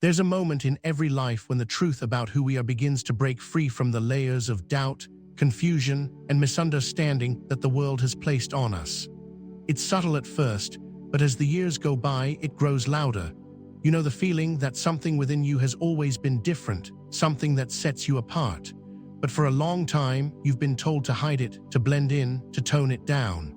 There's a moment in every life when the truth about who we are begins to break free from the layers of doubt, confusion, and misunderstanding that the world has placed on us. It's subtle at first, but as the years go by, it grows louder. You know the feeling that something within you has always been different, something that sets you apart. But for a long time, you've been told to hide it, to blend in, to tone it down.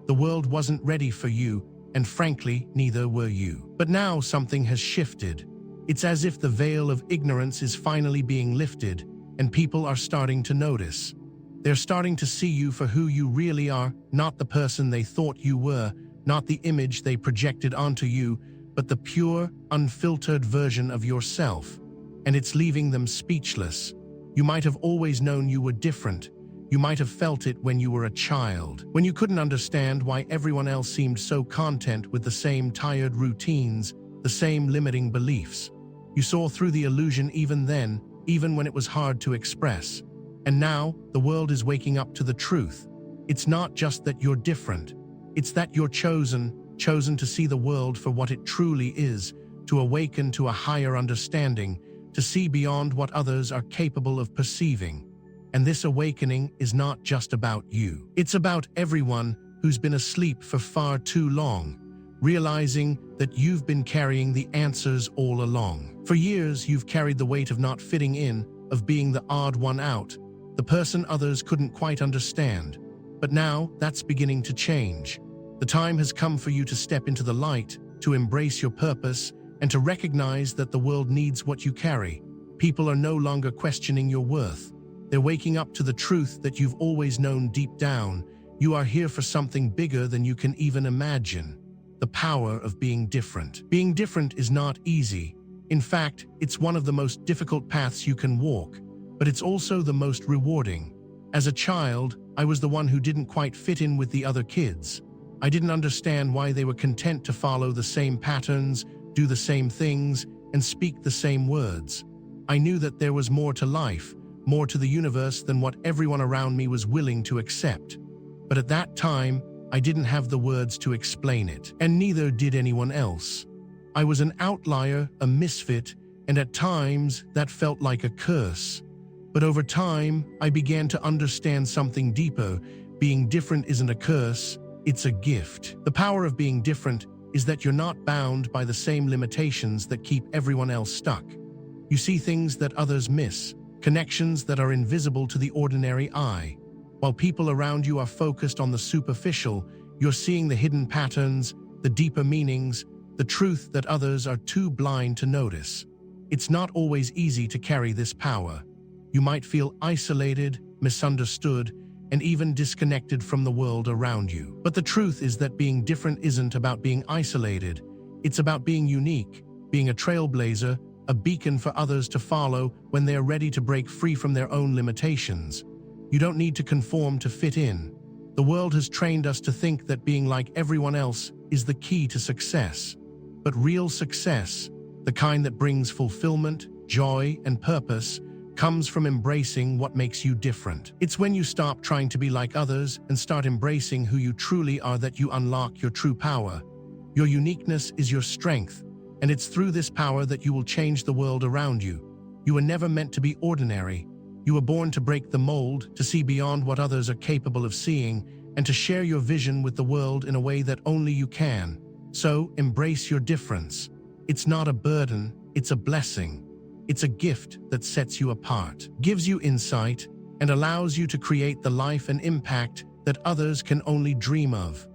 The world wasn't ready for you, and frankly, neither were you. But now something has shifted. It's as if the veil of ignorance is finally being lifted, and people are starting to notice. They're starting to see you for who you really are, not the person they thought you were, not the image they projected onto you, but the pure, unfiltered version of yourself. And it's leaving them speechless. You might have always known you were different. You might have felt it when you were a child, when you couldn't understand why everyone else seemed so content with the same tired routines, the same limiting beliefs. You saw through the illusion even then, even when it was hard to express. And now, the world is waking up to the truth. It's not just that you're different. It's that you're chosen to see the world for what it truly is, to awaken to a higher understanding, to see beyond what others are capable of perceiving. And this awakening is not just about you. It's about everyone who's been asleep for far too long, realizing that you've been carrying the answers all along. For years, you've carried the weight of not fitting in, of being the odd one out, the person others couldn't quite understand. But now, that's beginning to change. The time has come for you to step into the light, to embrace your purpose, and to recognize that the world needs what you carry. People are no longer questioning your worth. They're waking up to the truth that you've always known deep down. You are here for something bigger than you can even imagine. The power of being different. Being different is not easy. In fact, it's one of the most difficult paths you can walk, but it's also the most rewarding. As a child, I was the one who didn't quite fit in with the other kids. I didn't understand why they were content to follow the same patterns, do the same things, and speak the same words. I knew that there was more to life, more to the universe than what everyone around me was willing to accept. But at that time, I didn't have the words to explain it, and neither did anyone else. I was an outlier, a misfit, and at times that felt like a curse. But over time, I began to understand something deeper. Being different isn't a curse, it's a gift. The power of being different is that you're not bound by the same limitations that keep everyone else stuck. You see things that others miss, connections that are invisible to the ordinary eye. While people around you are focused on the superficial, you're seeing the hidden patterns, the deeper meanings, the truth that others are too blind to notice. It's not always easy to carry this power. You might feel isolated, misunderstood, and even disconnected from the world around you. But the truth is that being different isn't about being isolated. It's about being unique, being a trailblazer, a beacon for others to follow when they're ready to break free from their own limitations. You don't need to conform to fit in. The world has trained us to think that being like everyone else is the key to success. But real success, the kind that brings fulfillment, joy, and purpose, comes from embracing what makes you different. It's when you stop trying to be like others and start embracing who you truly are that you unlock your true power. Your uniqueness is your strength, and it's through this power that you will change the world around you. You were never meant to be ordinary. You were born to break the mold, to see beyond what others are capable of seeing, and to share your vision with the world in a way that only you can. So, embrace your difference. It's not a burden, it's a blessing. It's a gift that sets you apart, gives you insight, and allows you to create the life and impact that others can only dream of.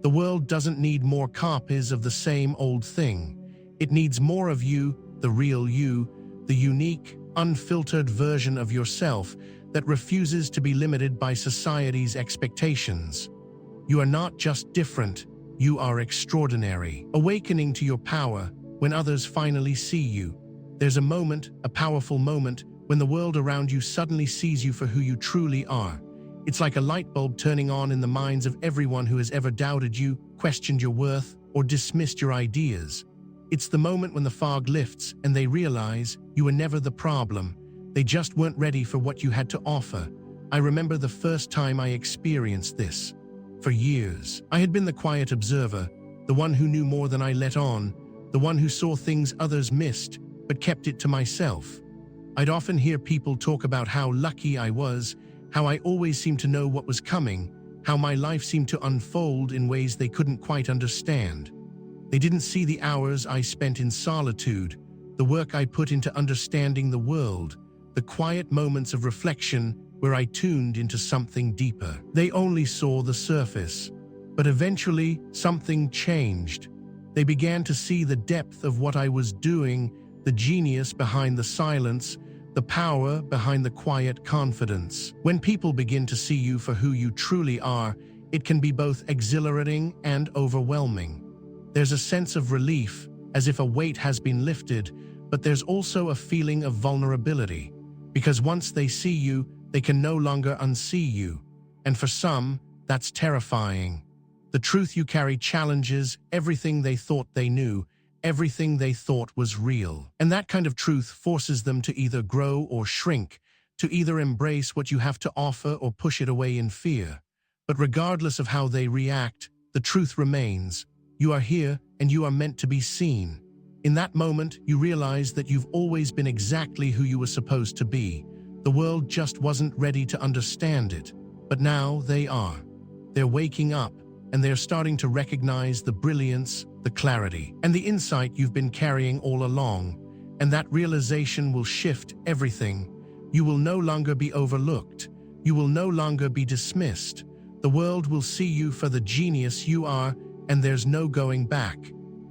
The world doesn't need more copies of the same old thing. It needs more of you, the real you, the unique, unfiltered version of yourself that refuses to be limited by society's expectations. You are not just different, you are extraordinary. Awakening to your power when others finally see you. There's a moment, a powerful moment, when the world around you suddenly sees you for who you truly are. It's like a light bulb turning on in the minds of everyone who has ever doubted you, questioned your worth, or dismissed your ideas. It's the moment when the fog lifts and they realize you were never the problem. They just weren't ready for what you had to offer. I remember the first time I experienced this. For years, I had been the quiet observer, the one who knew more than I let on, the one who saw things others missed, but kept it to myself. I'd often hear people talk about how lucky I was, how I always seemed to know what was coming, how my life seemed to unfold in ways they couldn't quite understand. They didn't see the hours I spent in solitude, the work I put into understanding the world, the quiet moments of reflection where I tuned into something deeper. They only saw the surface. But eventually, something changed. They began to see the depth of what I was doing, the genius behind the silence, the power behind the quiet confidence. When people begin to see you for who you truly are, it can be both exhilarating and overwhelming. There's a sense of relief, as if a weight has been lifted, but there's also a feeling of vulnerability, because once they see you, they can no longer unsee you. And for some, that's terrifying. The truth you carry challenges everything they thought they knew, everything they thought was real. And that kind of truth forces them to either grow or shrink, to either embrace what you have to offer or push it away in fear. But regardless of how they react, the truth remains. You are here and you are meant to be seen. In that moment, you realize that you've always been exactly who you were supposed to be. The world just wasn't ready to understand it. But now they are. They're waking up, and they're starting to recognize the brilliance, the clarity, and the insight you've been carrying all along. And that realization will shift everything. You will no longer be overlooked. You will no longer be dismissed. The world will see you for the genius you are, and there's no going back.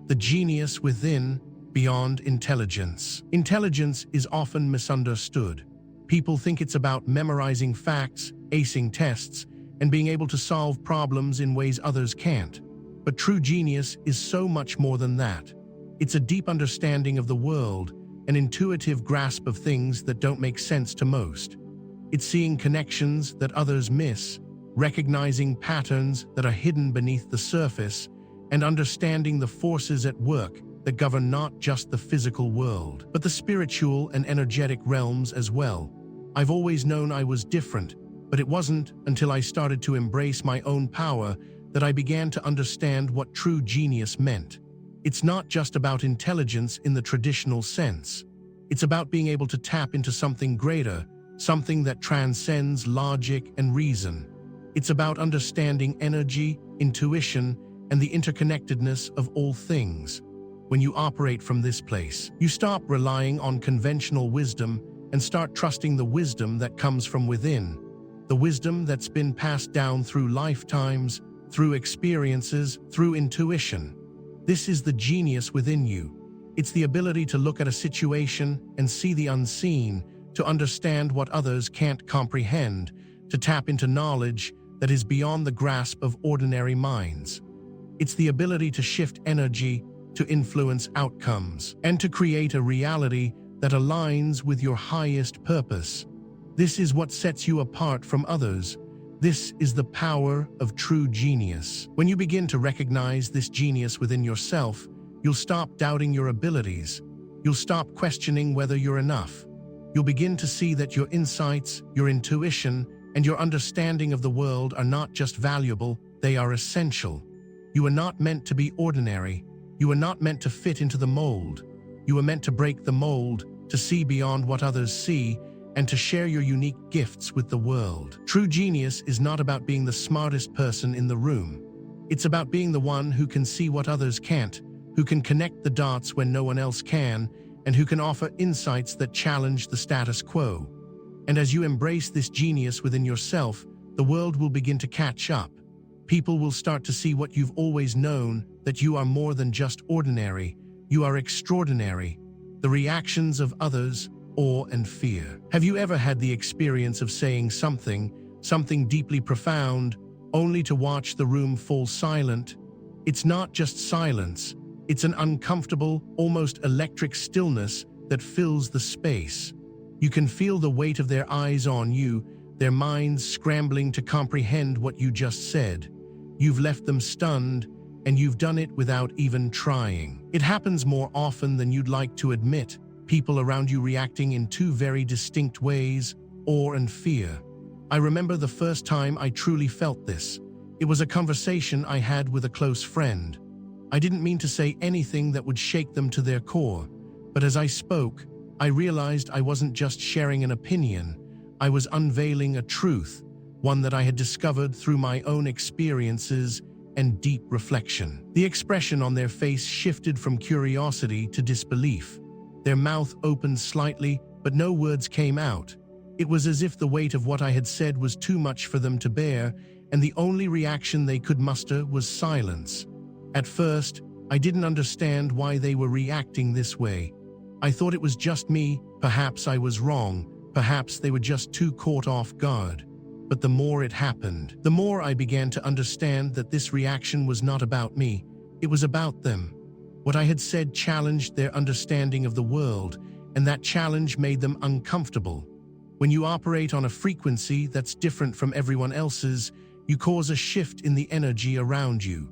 The genius within, beyond intelligence. Intelligence is often misunderstood. People think it's about memorizing facts, acing tests, and being able to solve problems in ways others can't. But true genius is so much more than that. It's a deep understanding of the world, an intuitive grasp of things that don't make sense to most. It's seeing connections that others miss, recognizing patterns that are hidden beneath the surface, and understanding the forces at work that govern not just the physical world, but the spiritual and energetic realms as well. I've always known I was different, but it wasn't until I started to embrace my own power that I began to understand what true genius meant. It's not just about intelligence in the traditional sense. It's about being able to tap into something greater, something that transcends logic and reason. It's about understanding energy, intuition, and the interconnectedness of all things. When you operate from this place, you stop relying on conventional wisdom and start trusting the wisdom that comes from within. The wisdom that's been passed down through lifetimes, through experiences, through intuition. This is the genius within you. It's the ability to look at a situation and see the unseen, to understand what others can't comprehend, to tap into knowledge that is beyond the grasp of ordinary minds. It's the ability to shift energy, to influence outcomes, and to create a reality that aligns with your highest purpose. This is what sets you apart from others. This is the power of true genius. When you begin to recognize this genius within yourself, you'll stop doubting your abilities. You'll stop questioning whether you're enough. You'll begin to see that your insights, your intuition, and your understanding of the world are not just valuable, they are essential. You are not meant to be ordinary. You are not meant to fit into the mold. You are meant to break the mold, to see beyond what others see, and to share your unique gifts with the world. True genius is not about being the smartest person in the room. It's about being the one who can see what others can't, who can connect the dots when no one else can, and who can offer insights that challenge the status quo. And as you embrace this genius within yourself, the world will begin to catch up. People will start to see what you've always known, that you are more than just ordinary. You are extraordinary. The reactions of others, awe and fear. Have you ever had the experience of saying something deeply profound, only to watch the room fall silent? It's not just silence. It's an uncomfortable, almost electric stillness that fills the space. You can feel the weight of their eyes on you, their minds scrambling to comprehend what you just said. You've left them stunned, and you've done it without even trying. It happens more often than you'd like to admit, people around you reacting in two very distinct ways, awe and fear. I remember the first time I truly felt this. It was a conversation I had with a close friend. I didn't mean to say anything that would shake them to their core, But as I spoke, I realized I wasn't just sharing an opinion. I was unveiling a truth, one that I had discovered through my own experiences and deep reflection. The expression on their face shifted from curiosity to disbelief. Their mouth opened slightly, but no words came out. It was as if the weight of what I had said was too much for them to bear, and the only reaction they could muster was silence. At first, I didn't understand why they were reacting this way. I thought it was just me, perhaps I was wrong, perhaps they were just too caught off guard. But the more it happened, the more I began to understand that this reaction was not about me, it was about them. What I had said challenged their understanding of the world, and that challenge made them uncomfortable. When you operate on a frequency that's different from everyone else's, you cause a shift in the energy around you.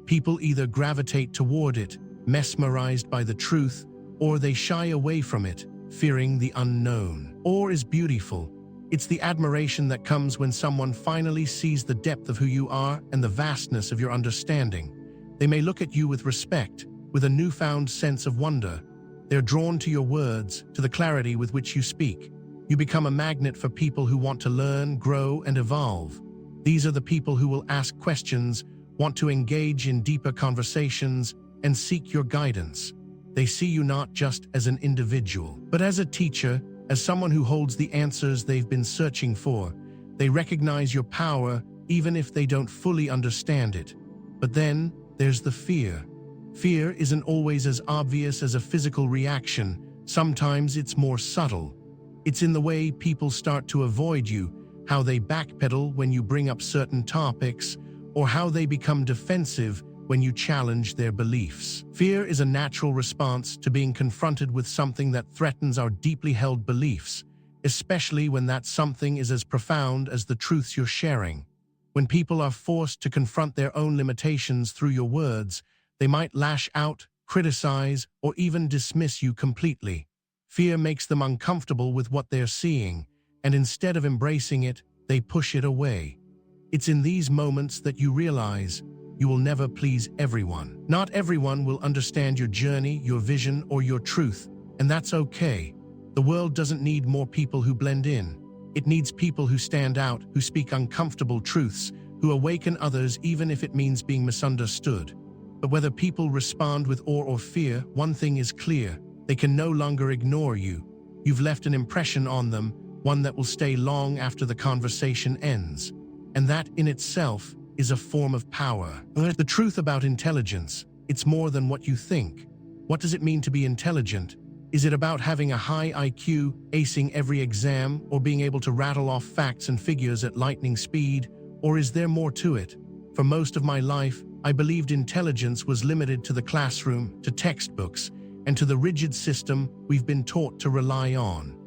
People either gravitate toward it, mesmerized by the truth, or they shy away from it, fearing the unknown. Awe is beautiful. It's the admiration that comes when someone finally sees the depth of who you are and the vastness of your understanding. They may look at you with respect, with a newfound sense of wonder. They're drawn to your words, to the clarity with which you speak. You become a magnet for people who want to learn, grow, and evolve. These are the people who will ask questions, want to engage in deeper conversations, and seek your guidance. They see you not just as an individual, but as a teacher, as someone who holds the answers they've been searching for. They recognize your power, even if they don't fully understand it. But then, there's the fear. Fear isn't always as obvious as a physical reaction. Sometimes it's more subtle. It's in the way people start to avoid you, how they backpedal when you bring up certain topics, or how they become defensive when you challenge their beliefs. Fear is a natural response to being confronted with something that threatens our deeply held beliefs, especially when that something is as profound as the truths you're sharing. When people are forced to confront their own limitations through your words, they might lash out, criticize, or even dismiss you completely. Fear makes them uncomfortable with what they're seeing, and instead of embracing it, they push it away. It's in these moments that you realize you will never please everyone. Not everyone will understand your journey, your vision, or your truth, and that's okay. The world doesn't need more people who blend in. It needs people who stand out, who speak uncomfortable truths, who awaken others even if it means being misunderstood. But whether people respond with awe or fear, one thing is clear: they can no longer ignore you. You've left an impression on them, one that will stay long after the conversation ends. And that in itself is a form of power. The truth about intelligence: it's more than what you think. What does it mean to be intelligent? Is it about having a high IQ, acing every exam, or being able to rattle off facts and figures at lightning speed? Or is there more to it? For most of my life, I believed intelligence was limited to the classroom, to textbooks, and to the rigid system we've been taught to rely on.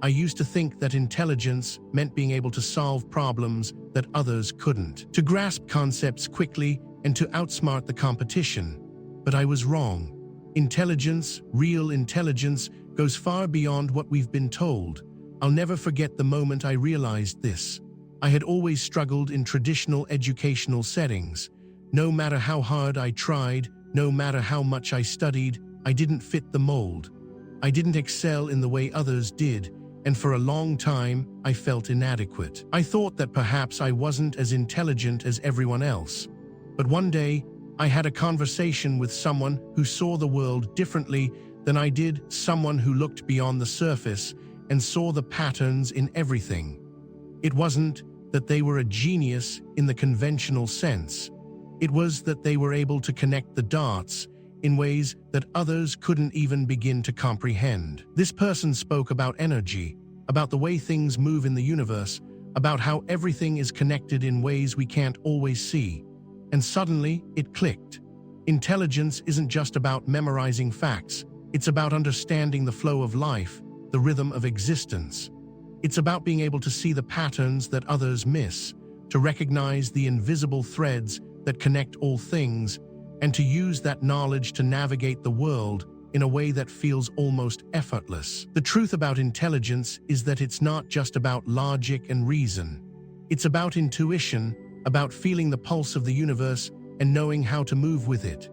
I used to think that intelligence meant being able to solve problems that others couldn't, to grasp concepts quickly and to outsmart the competition. But I was wrong. Intelligence, real intelligence, goes far beyond what we've been told. I'll never forget the moment I realized this. I had always struggled in traditional educational settings. No matter how hard I tried, no matter how much I studied, I didn't fit the mold. I didn't excel in the way others did, and for a long time, I felt inadequate. I thought that perhaps I wasn't as intelligent as everyone else. But one day, I had a conversation with someone who saw the world differently than I did, someone who looked beyond the surface and saw the patterns in everything. It wasn't that they were a genius in the conventional sense. It was that they were able to connect the dots in ways that others couldn't even begin to comprehend. This person spoke about energy, about the way things move in the universe, about how everything is connected in ways we can't always see. And suddenly, it clicked. Intelligence isn't just about memorizing facts. It's about understanding the flow of life, the rhythm of existence. It's about being able to see the patterns that others miss, to recognize the invisible threads that connect all things, and to use that knowledge to navigate the world in a way that feels almost effortless. The truth about intelligence is that it's not just about logic and reason. It's about intuition, about feeling the pulse of the universe and knowing how to move with it.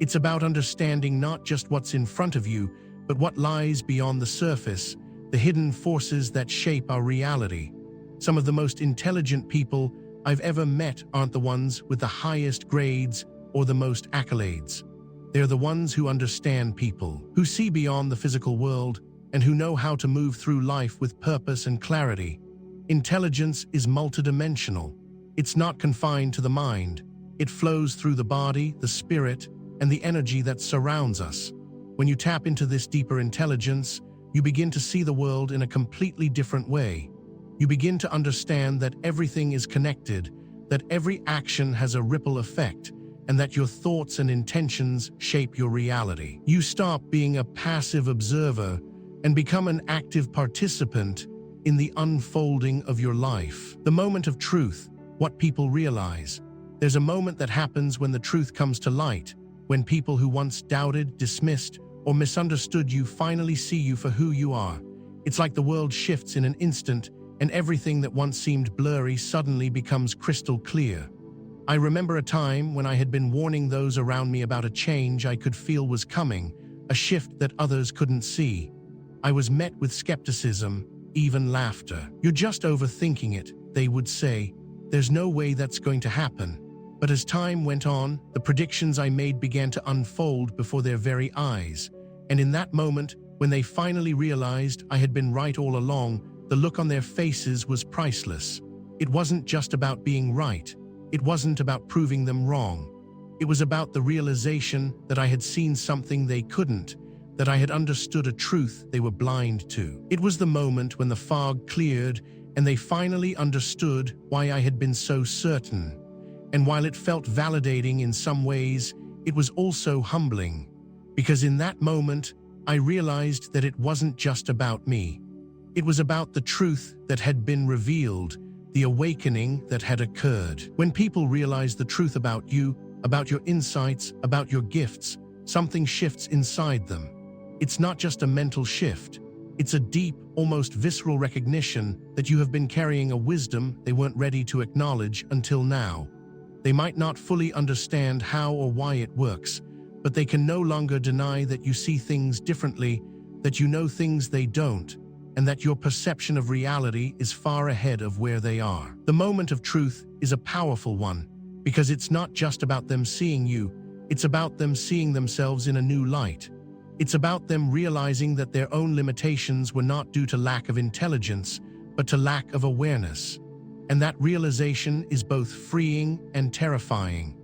It's about understanding not just what's in front of you, but what lies beyond the surface, the hidden forces that shape our reality. Some of the most intelligent people I've ever met aren't the ones with the highest grades or the most accolades. They're the ones who understand people, who see beyond the physical world, and who know how to move through life with purpose and clarity. Intelligence is multidimensional. It's not confined to the mind. It flows through the body, the spirit, and the energy that surrounds us. When you tap into this deeper intelligence, you begin to see the world in a completely different way. You begin to understand that everything is connected, that every action has a ripple effect, and that your thoughts and intentions shape your reality. You stop being a passive observer and become an active participant in the unfolding of your life. The moment of truth, what people realize. There's a moment that happens when the truth comes to light, when people who once doubted, dismissed, or misunderstood you finally see you for who you are. It's like the world shifts in an instant, and everything that once seemed blurry suddenly becomes crystal clear. I remember a time when I had been warning those around me about a change I could feel was coming, a shift that others couldn't see. I was met with skepticism, even laughter. "You're just overthinking it," they would say. "There's no way that's going to happen." But as time went on, the predictions I made began to unfold before their very eyes. And in that moment, when they finally realized I had been right all along, the look on their faces was priceless. It wasn't just about being right. It wasn't about proving them wrong. It was about the realization that I had seen something they couldn't, that I had understood a truth they were blind to. It was the moment when the fog cleared and they finally understood why I had been so certain. And while it felt validating in some ways, it was also humbling. Because in that moment, I realized that it wasn't just about me. It was about the truth that had been revealed, the awakening that had occurred. When people realize the truth about you, about your insights, about your gifts, something shifts inside them. It's not just a mental shift. It's a deep, almost visceral recognition that you have been carrying a wisdom they weren't ready to acknowledge until now. They might not fully understand how or why it works, but they can no longer deny that you see things differently, that you know things they don't, and that your perception of reality is far ahead of where they are. The moment of truth is a powerful one, because it's not just about them seeing you, it's about them seeing themselves in a new light. It's about them realizing that their own limitations were not due to lack of intelligence, but to lack of awareness. And that realization is both freeing and terrifying.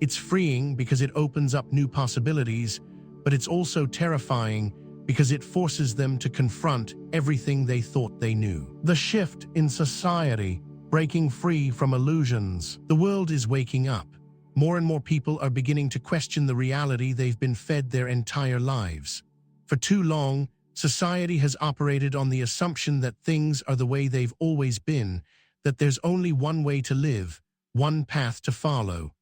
It's freeing because it opens up new possibilities, but it's also terrifying because it forces them to confront everything they thought they knew. The shift in society, breaking free from illusions. The world is waking up. More and more people are beginning to question the reality they've been fed their entire lives. For too long, society has operated on the assumption that things are the way they've always been, that there's only one way to live, one path to follow.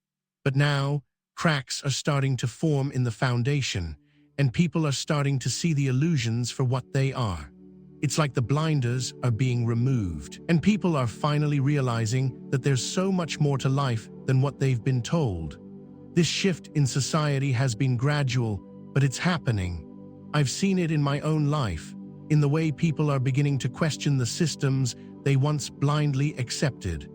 But now, cracks are starting to form in the foundation, and people are starting to see the illusions for what they are. It's like the blinders are being removed, and people are finally realizing that there's so much more to life than what they've been told. This shift in society has been gradual, but it's happening. I've seen it in my own life, in the way people are beginning to question the systems they once blindly accepted.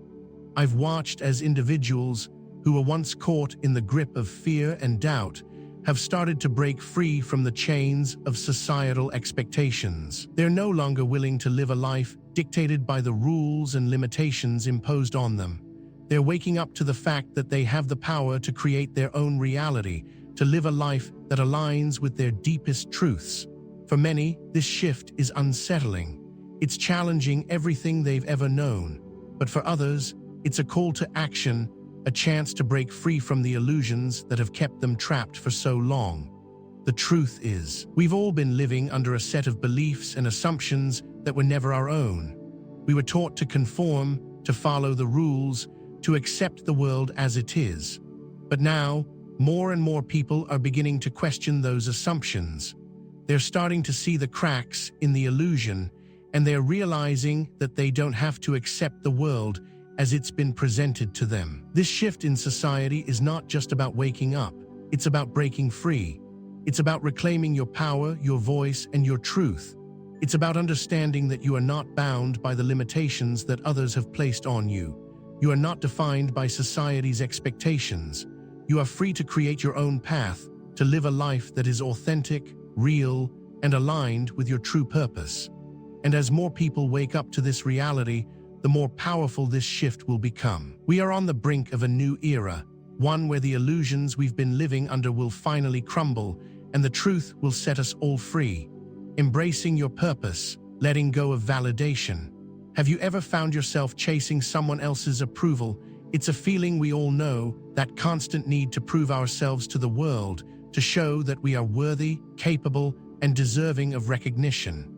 I've watched as individuals who were once caught in the grip of fear and doubt have started to break free from the chains of societal expectations. They're no longer willing to live a life dictated by the rules and limitations imposed on them. They're waking up to the fact that they have the power to create their own reality, to live a life that aligns with their deepest truths. For many, this shift is unsettling. It's challenging everything they've ever known. But for others, it's a call to action, a chance to break free from the illusions that have kept them trapped for so long. The truth is, we've all been living under a set of beliefs and assumptions that were never our own. We were taught to conform, to follow the rules, to accept the world as it is. But now, more and more people are beginning to question those assumptions. They're starting to see the cracks in the illusion, and they're realizing that they don't have to accept the world as it's been presented to them. This shift in society is not just about waking up, it's about breaking free. It's about reclaiming your power, your voice, and your truth. It's about understanding that you are not bound by the limitations that others have placed on you. You are not defined by society's expectations. You are free to create your own path, to live a life that is authentic, real, and aligned with your true purpose. And as more people wake up to this reality, the more powerful this shift will become. We are on the brink of a new era, one where the illusions we've been living under will finally crumble, and the truth will set us all free. Embracing your purpose, letting go of validation. Have you ever found yourself chasing someone else's approval? It's a feeling we all know, that constant need to prove ourselves to the world, to show that we are worthy, capable, and deserving of recognition.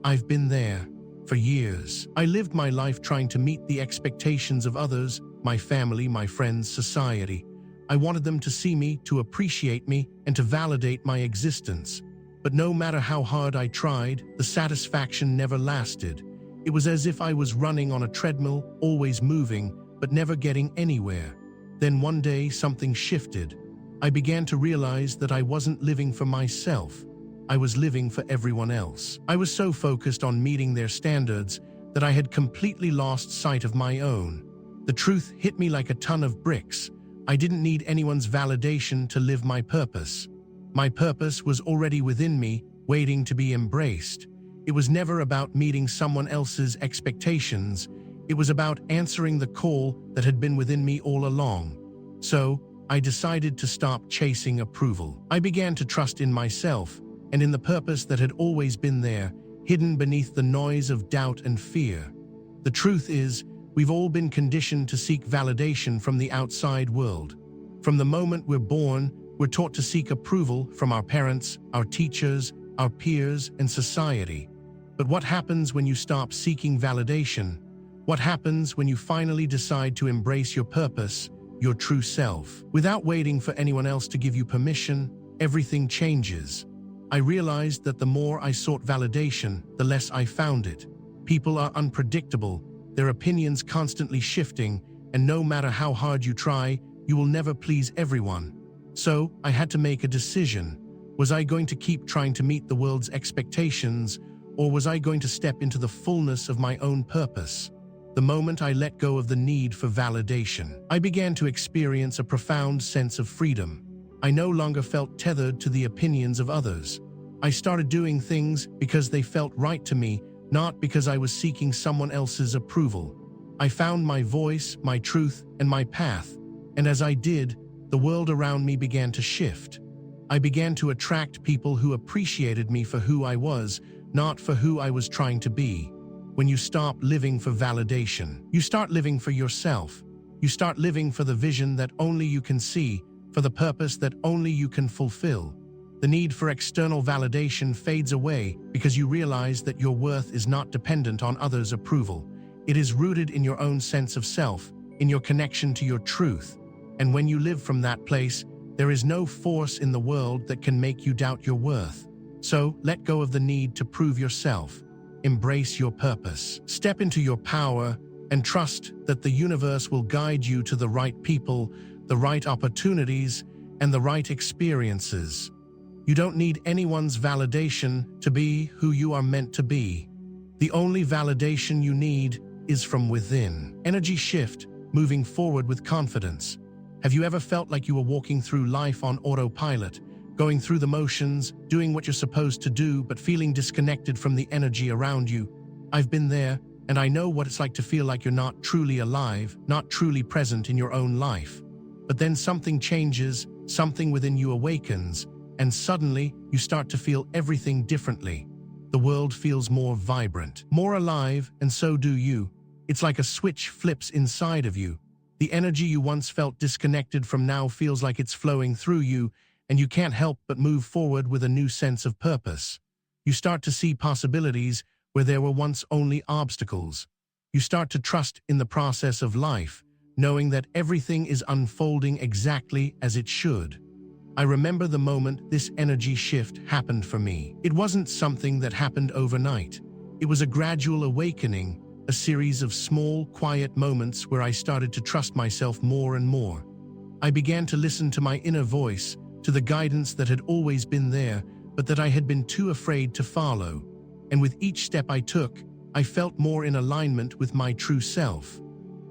I've been there. For years, I lived my life trying to meet the expectations of others, my family, my friends, society. I wanted them to see me, to appreciate me, and to validate my existence. But no matter how hard I tried, the satisfaction never lasted. It was as if I was running on a treadmill, always moving, but never getting anywhere. Then one day, something shifted. I began to realize that I wasn't living for myself. I was living for everyone else. I was so focused on meeting their standards that I had completely lost sight of my own. The truth hit me like a ton of bricks. I didn't need anyone's validation to live my purpose. My purpose was already within me, waiting to be embraced. It was never about meeting someone else's expectations. It was about answering the call that had been within me all along. So, I decided to stop chasing approval. I began to trust in myself and in the purpose that had always been there, hidden beneath the noise of doubt and fear. The truth is, we've all been conditioned to seek validation from the outside world. From the moment we're born, we're taught to seek approval from our parents, our teachers, our peers, and society. But what happens when you stop seeking validation? What happens when you finally decide to embrace your purpose, your true self? Without waiting for anyone else to give you permission, everything changes. I realized that the more I sought validation, the less I found it. People are unpredictable, their opinions constantly shifting, and no matter how hard you try, you will never please everyone. So, I had to make a decision. Was I going to keep trying to meet the world's expectations, or was I going to step into the fullness of my own purpose? The moment I let go of the need for validation, I began to experience a profound sense of freedom. I no longer felt tethered to the opinions of others. I started doing things because they felt right to me, not because I was seeking someone else's approval. I found my voice, my truth, and my path, and as I did, the world around me began to shift. I began to attract people who appreciated me for who I was, not for who I was trying to be. When you stop living for validation, you start living for yourself. You start living for the vision that only you can see, for the purpose that only you can fulfill. The need for external validation fades away because you realize that your worth is not dependent on others' approval. It is rooted in your own sense of self, in your connection to your truth. And when you live from that place, there is no force in the world that can make you doubt your worth. So, let go of the need to prove yourself. Embrace your purpose. Step into your power and trust that the universe will guide you to the right people, the right opportunities, and the right experiences. You don't need anyone's validation to be who you are meant to be. The only validation you need is from within. Energy shift, moving forward with confidence. Have you ever felt like you were walking through life on autopilot, going through the motions, doing what you're supposed to do, but feeling disconnected from the energy around you? I've been there, and I know what it's like to feel like you're not truly alive, not truly present in your own life. But then something changes, something within you awakens, and suddenly you start to feel everything differently. The world feels more vibrant, more alive, and so do you. It's like a switch flips inside of you. The energy you once felt disconnected from now feels like it's flowing through you, and you can't help but move forward with a new sense of purpose. You start to see possibilities where there were once only obstacles. You start to trust in the process of life, knowing that everything is unfolding exactly as it should. I remember the moment this energy shift happened for me. It wasn't something that happened overnight. It was a gradual awakening, a series of small, quiet moments where I started to trust myself more and more. I began to listen to my inner voice, to the guidance that had always been there, but that I had been too afraid to follow. And with each step I took, I felt more in alignment with my true self.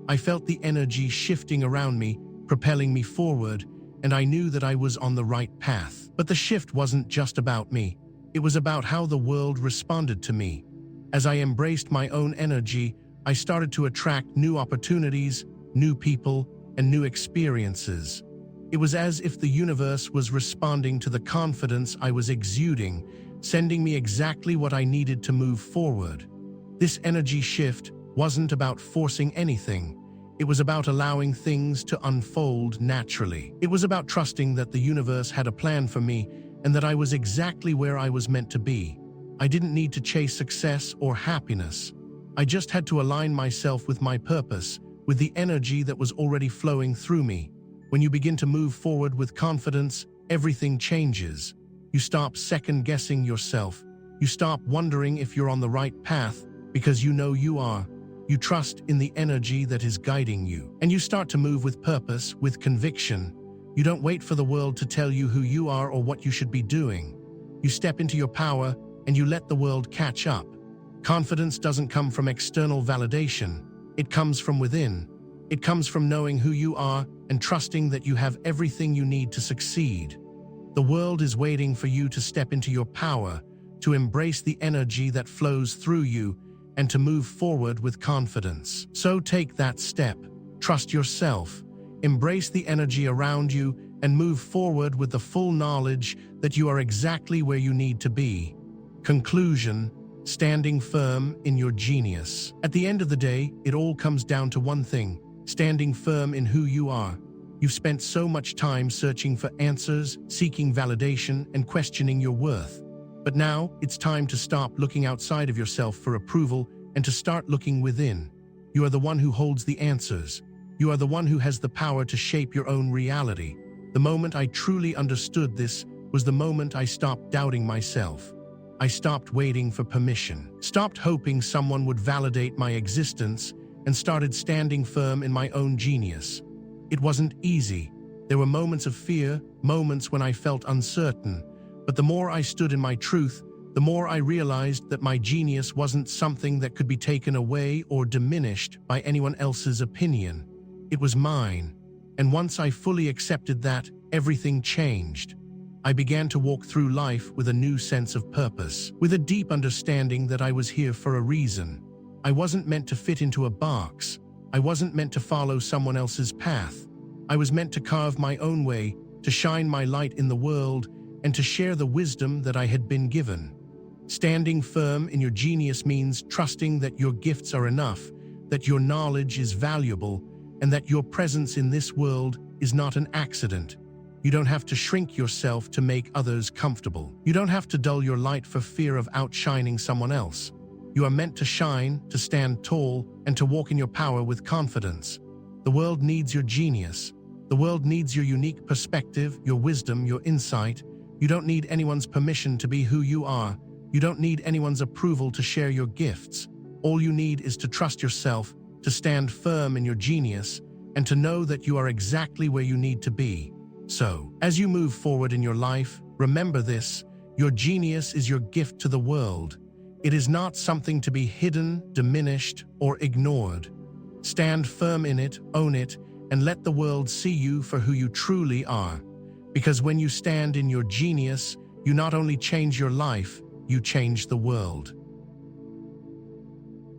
I felt the energy shifting around me, propelling me forward, and I knew that I was on the right path. But the shift wasn't just about me. It was about how the world responded to me. As I embraced my own energy, I started to attract new opportunities, new people, and new experiences. It was as if the universe was responding to the confidence I was exuding, sending me exactly what I needed to move forward. This energy shift wasn't about forcing anything. It was about allowing things to unfold naturally. It was about trusting that the universe had a plan for me and that I was exactly where I was meant to be. I didn't need to chase success or happiness. I just had to align myself with my purpose, with the energy that was already flowing through me. When you begin to move forward with confidence, everything changes. You stop second-guessing yourself. You stop wondering if you're on the right path because you know you are. You trust in the energy that is guiding you. And you start to move with purpose, with conviction. You don't wait for the world to tell you who you are or what you should be doing. You step into your power and you let the world catch up. Confidence doesn't come from external validation. It comes from within. It comes from knowing who you are and trusting that you have everything you need to succeed. The world is waiting for you to step into your power, to embrace the energy that flows through you, and to move forward with confidence. So take that step. Trust yourself. Embrace the energy around you and move forward with the full knowledge that you are exactly where you need to be. Conclusion: standing firm in your genius. At the end of the day, it all comes down to one thing: standing firm in who you are. You've spent so much time searching for answers, seeking validation, and questioning your worth. But now, it's time to stop looking outside of yourself for approval and to start looking within. You are the one who holds the answers. You are the one who has the power to shape your own reality. The moment I truly understood this was the moment I stopped doubting myself. I stopped waiting for permission, stopped hoping someone would validate my existence, and started standing firm in my own genius. It wasn't easy. There were moments of fear, moments when I felt uncertain. But the more I stood in my truth, the more I realized that my genius wasn't something that could be taken away or diminished by anyone else's opinion. It was mine. And once I fully accepted that, everything changed. I began to walk through life with a new sense of purpose, with a deep understanding that I was here for a reason. I wasn't meant to fit into a box. I wasn't meant to follow someone else's path. I was meant to carve my own way, to shine my light in the world, and to share the wisdom that I had been given. Standing firm in your genius means trusting that your gifts are enough, that your knowledge is valuable, and that your presence in this world is not an accident. You don't have to shrink yourself to make others comfortable. You don't have to dull your light for fear of outshining someone else. You are meant to shine, to stand tall, and to walk in your power with confidence. The world needs your genius. The world needs your unique perspective, your wisdom, your insight. You don't need anyone's permission to be who you are. You don't need anyone's approval to share your gifts. All you need is to trust yourself, to stand firm in your genius, and to know that you are exactly where you need to be. So, as you move forward in your life, remember this: your genius is your gift to the world. It is not something to be hidden, diminished, or ignored. Stand firm in it, own it, and let the world see you for who you truly are. Because when you stand in your genius, you not only change your life, you change the world.